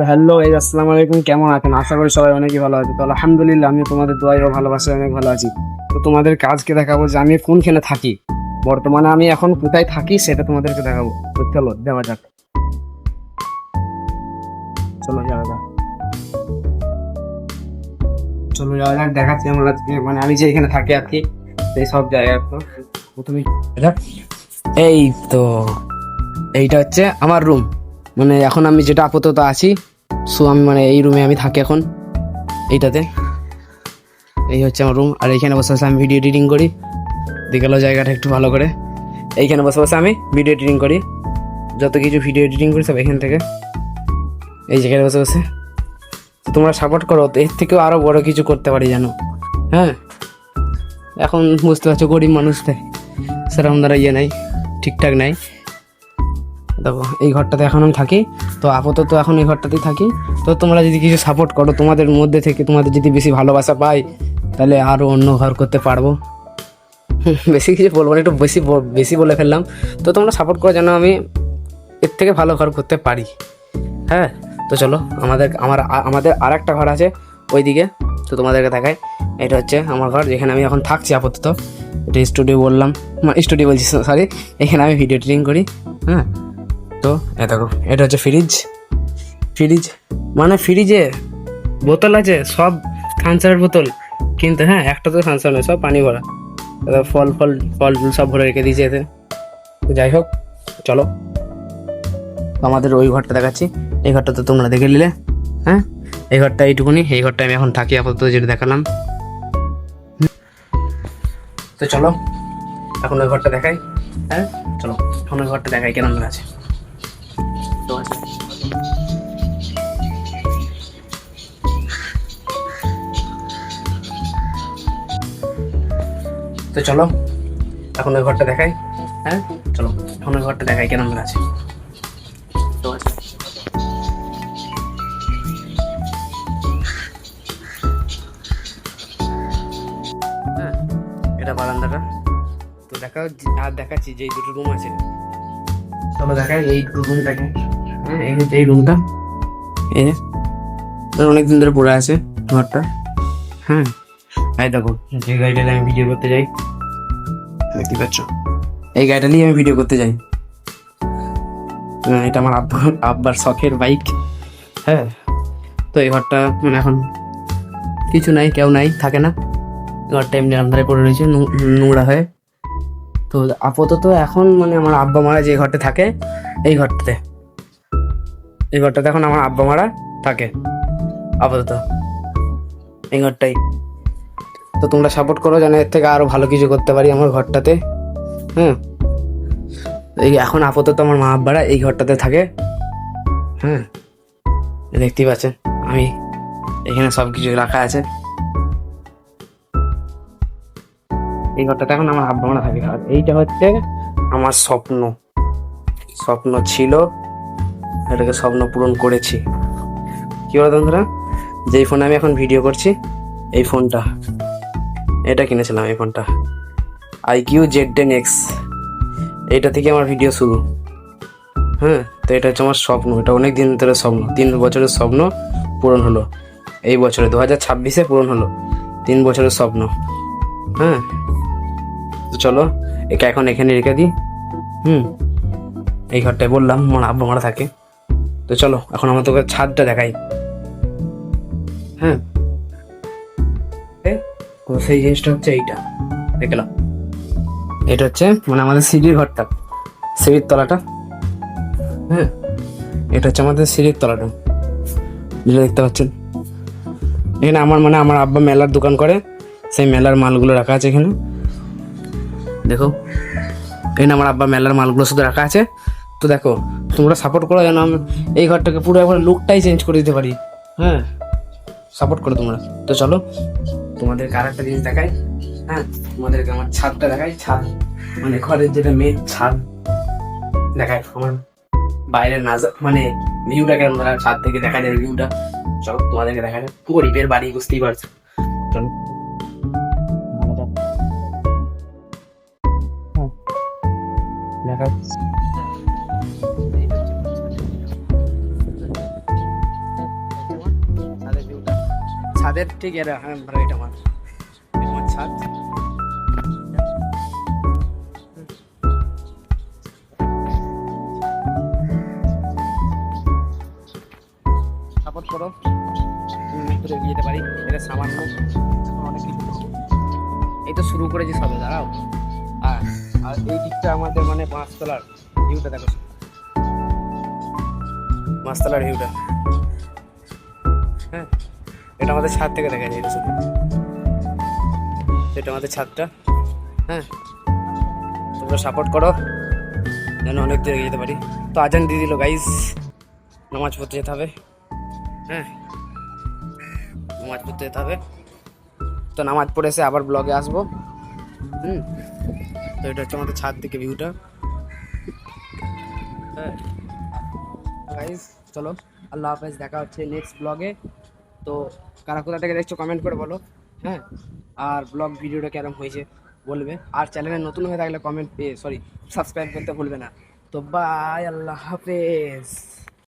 তো হ্যালো আসসালামু আলাইকুম, কেমন আছেন? আশা করি সবাই অনেকই ভালো আছে। তো আলহামদুলিল্লাহ, আমি তোমাদের দোয়াই ও ভালোবাসায় অনেক ভালো আছি। তো তোমাদেরকে আজকে দেখাবো যে আমি কোনখানে থাকি, বর্তমানে আমি এখন কোথায় থাকি সেটা তোমাদেরকে দেখাবো। তো চলো দেওয়া যাক, চলো যাওয়া যাক, চলো যাওয়া যাক। দেখাচ্ছি আমরা আজকে, মানে আমি যে এখানে থাকি আর কি, সেই সব জায়গা। তো প্রথমে এই তো এইটা হচ্ছে আমার রুম, মানে এখন আমি যেটা আপাতত আছি। সো আমি মানে এই রুমে আমি থাকি এখন, এইটাতে। এই হচ্ছে আমার রুম, আর এইখানে বসে বসে আমি ভিডিও এডিটিং করি। দেখালো জায়গাটা একটু ভালো করে। এইখানে বসে বসে আমি ভিডিও এডিটিং করি, যত কিছু ভিডিও এডিটিং করি সব এখান থেকে, এই জায়গায় বসে বসে। তো তোমরা সাপোর্ট করো, তো এর থেকেও আরও বড় কিছু করতে পারি জানো। হ্যাঁ, এখন বুঝতে পারছো গরিব মানুষদের সেরকম দ্বারা ইয়ে নাই, ঠিকঠাক নাই। দেখো এই ঘরটাতে এখন আমি থাকি, তো আপাতত এখন এই ঘরটাতেই থাকি। তো তোমরা যদি কিছু সাপোর্ট করো, তোমাদের মধ্যে থেকে তোমাদের যদি বেশি ভালোবাসা পাই, তাহলে আরও অন্য ঘর করতে পারবো। বেশি কিছু বলবো না, একটু বেশি বলে ফেললাম। তো তোমরা সাপোর্ট করো যেন আমি এর থেকে ভালো ঘর করতে পারি। হ্যাঁ, তো চলো আমাদের আর একটা ঘর আছে ওইদিকে, তো তোমাদেরকে দেখাই। এটা হচ্ছে আমার ঘর, যেখানে আমি এখন থাকছি আপাতত। এটা স্টুডিও বললাম, স্টুডিও বলছি সরি, এখানে আমি ভিডিও এডিটিং করি। হ্যাঁ, তো দেখো এটা হচ্ছে ফ্রিজ মানে ফ্রিজে বোতল আছে সব থানসারের বোতল, কিন্তু হ্যাঁ একটা তো থানসার নয়, সব পানি ভরা। ফল সব ভরে রেখে দিয়েছে এতে। তো যাই হোক, চলো আমাদের ওই ঘরটা দেখাচ্ছি। এই ঘরটা তো তোমরা দেখে নিলে। হ্যাঁ, এই ঘরটা এইটুকুনি, এই ঘরটা আমি এখন থাকি আপাতত, যেটা দেখালাম। তো চলো এখন ওই ঘরটা দেখাই। হ্যাঁ চলো এখন ওই ঘরটা দেখাই কেমন আছে। তো আছে তো চলো এখন ওই ঘরটা দেখাই। হ্যাঁ চলো এখন ওই ঘরটা দেখাই কেমন আছে। তো আছে হ্যাঁ, এটা বারান্দাটা। তো আর দেখাচ্ছি যে এই দুটো রুম আছে। চলো দেখাই এই দুটো রুমটাকে। হ্যাঁ, এই হচ্ছে এই রুমটা, এই যে অনেকদিন ধরে পড়ে আছে ঘরটা। হ্যাঁ, এই দেখো যে গাড়িটা আমি ভিডিও করতে যাই, দেখতে পাচ্ছ, এই গাড়িটা নিয়ে আমি ভিডিও করতে যাই। এটা আমার আব্বার শখের বাইক। হ্যাঁ, তো এই ঘরটা মানে এখন কিছু নাই, কেউ নাই, থাকে না। ঘরটা এমনি আন্ধারে পড়ে রয়েছে নোংরা হয়ে। তো আপাতত এখন মানে আমার আব্বা মারা যে ঘরটা থাকে, এই ঘরটাতে এখন আমার আব্বা মারা থাকে আপাতত, এই ঘরটাই। তো তোমরা সাপোর্ট করো যেন এর থেকে আরো ভালো কিছু করতে পারি আমার ঘরটাতে। হ্যাঁ, এই এখন আপাতত আমার মা আব্বারা এই ঘরটাতে থাকে। হ্যাঁ, দেখতেই পাচ্ছেন আমি এখানে সব কিছু রাখা আছে। এই ঘরটাতে এখন আমার আব্বা মারা থাকে। আর এইটা হচ্ছে আমার স্বপ্ন ছিল, এটাকে স্বপ্ন পূরণ করেছি। কি বলো বন্ধুরা, যেই ফোনে আমি এখন ভিডিও করছি, এই ফোনটা, এটা কিনেছিলাম, এই ফোনটা IQ Z10X। এইটা থেকে আমার ভিডিও শুরু। হ্যাঁ, তো এটা হচ্ছে আমার স্বপ্ন, এটা অনেক দিন ধরে স্বপ্ন, 3 বছরের স্বপ্ন পূরণ হলো এই বছরে, 2026-এ পূরণ হলো 3 বছরের স্বপ্ন। হ্যাঁ, তো চলো একে এখন এখানে রেখে দিই। এই ঘরটায় বললাম আমার আব্বা মারা থাকে। তো চলো এখন আমার তোকে ছাদটা দেখাই। হ্যাঁ, তো সেই জিনিসটা হচ্ছে এইটা, দেখলাম এটা হচ্ছে মানে আমাদের সিঁড়ির ঘরটা, সিঁড়ির তলাটা। হ্যাঁ, এটা হচ্ছে আমাদের সিঁড়ির তলাটা, যেটা দেখতে পাচ্ছেন। এখানে আমার আব্বা মেলার দোকান করে, সেই মেলার মালগুলো রাখা আছে এখানে। দেখো এখানে আমার আব্বা মেলার মালগুলো শুধু রাখা আছে। তো দেখো তোমরা সাপোর্ট করো যেন আমি এই ঘরটাকে পুরো একবার লুকটাই চেঞ্জ করে দিতে পারি। হ্যাঁ, সাপোর্ট করো তোমরা। তো চলো তোমাদেরকে আর একটা জিনিস দেখাই। হ্যাঁ, তোমাদেরকে আমার ছাদটা দেখাই। ছাদ মানে ঘরের যেটা মেন ছাদ দেখায়, আমার বাইরের মানে ভিউটা কেমন ছাদ থেকে দেখা যায় ভিউটা। চলো তোমাদেরকে দেখা যায়, গরিবের বাড়ি বুঝতেই পারছো। চলো দেখা ছাদের ঠিক এরা, হ্যাঁ ভালো, এটা আমার ছাদ। সাপোর্ট করো, ভিতরে এগিয়ে যেতে পারি। এটা সামান্য, এখন অনেক কিছু এই তো শুরু করেছি সবে, দাঁড়াও। আর আর এই দিকটা আমাদের মানে পাঁচতলার ভিউটা দেখো, পাঁচতলার ভিউটা। হ্যাঁ, এটা আমাদের ছাদ থেকে দেখা যায়, এটা শুধু, এটা আমাদের ছাদটা। হ্যাঁ, তোমরা সাপোর্ট করো যেন অনেক দূর এগিয়ে যেতে পারি। তো আজান দিয়ে দিল গাইস, নামাজ পড়তে যেতে হবে। হ্যাঁ, নামাজ পড়তে যেতে হবে। তো নামাজ পড়ে এসে আবার ব্লগে আসবো। তো এটা হচ্ছে আমাদের ছাদ থেকে ভিউটা। হ্যাঁ গাইস, চলো আল্লাহ হাফেজ, দেখা হচ্ছে নেক্সট ব্লগে। তো কারা কোথা থেকে দেখছো কমেন্ট করে বলো। হ্যাঁ, আর ব্লগ ভিডিওটা কেরম হয়েছে বলবে। আর চ্যানেলে নতুন হয়ে থাকলে কমেন্ট সাবস্ক্রাইব করতে ভুলবে না। তো বাই, আল্লাহ হাফেজ।